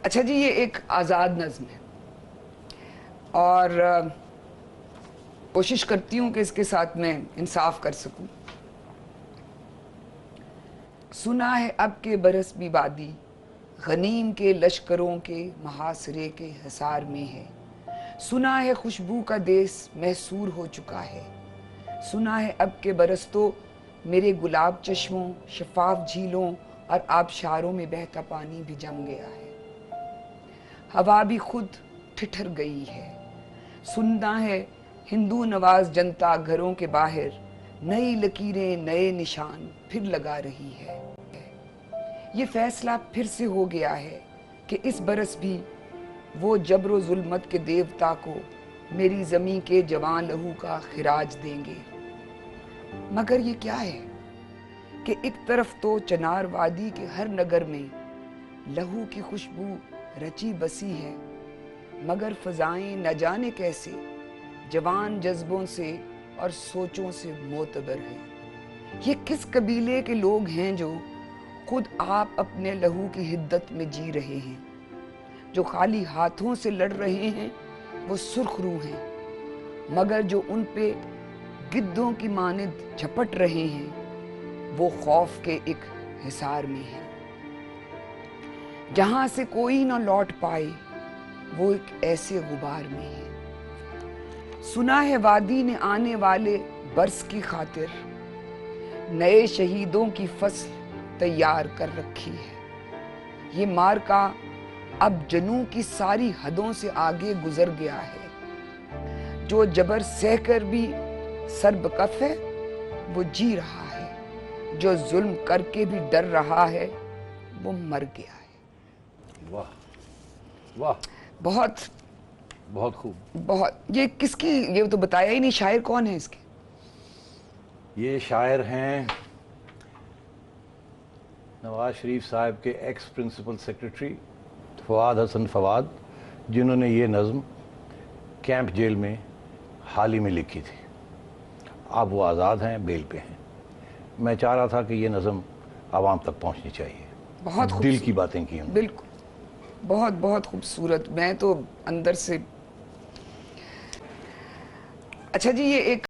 अच्छा जी, ये एक आज़ाद नज़्म है और कोशिश करती हूँ कि इसके साथ मैं इंसाफ कर सकूँ। सुना है अब के बरस भी वादी गनीम के लश्करों के महासरे के हिसार में है। सुना है खुशबू का देश महसूर हो चुका है। सुना है अब के बरस तो मेरे गुलाब चश्मों, शफाफ झीलों और आबशारों में बहता पानी भी जम गया है। हवा भी खुद ठिठर गई है। सुनना है हिंदू नवाज जनता घरों के बाहर नई लकीरें, नए निशान फिर लगा रही है। ये फैसला फिर से हो गया है कि इस बरस भी वो जबरो जुल्मत के देवता को मेरी ज़मीं के जवान लहू का खिराज देंगे। मगर ये क्या है कि एक तरफ तो चनार वादी के हर नगर में लहू की खुशबू रची बसी है, मगर फजाएं न जाने कैसे जवान जज्बों से और सोचों से मोतबर है। ये किस कबीले के लोग हैं जो खुद आप अपने लहू की हिद्दत में जी रहे हैं, जो खाली हाथों से लड़ रहे हैं वो सुर्खरू हैं, मगर जो उन पे गिद्धों की मानिंद झपट रहे हैं वो खौफ के एक हिसार में है। जहां से कोई ना लौट पाए वो एक ऐसे गुबार में है। सुना है वादी ने आने वाले बरस की खातिर नए शहीदों की फसल तैयार कर रखी है। ये मार्का अब जनू की सारी हदों से आगे गुजर गया है। जो जबर सहकर भी सरबकफ है वो जी रहा है, जो जुल्म करके भी डर रहा है वो मर गया है। वाह वाह, बहुत बहुत खूब। बहुत। ये किसकी, ये तो बताया ही नहीं, शायर कौन है इसके? ये शायर हैं नवाज शरीफ साहब के ex principal secretary Fawad Hasan Fawad, जिन्होंने ये नज़्म कैंप जेल में हाल ही में लिखी थी। अब वो आज़ाद हैं, बेल पे हैं। मैं चाह रहा था कि ये नज़्म आवाम तक पहुंचनी चाहिए। बहुत दिल की बातें की उन्होंने। बिल्कुल, बहुत बहुत खूबसूरत। मैं तो अंदर से। अच्छा जी, ये एक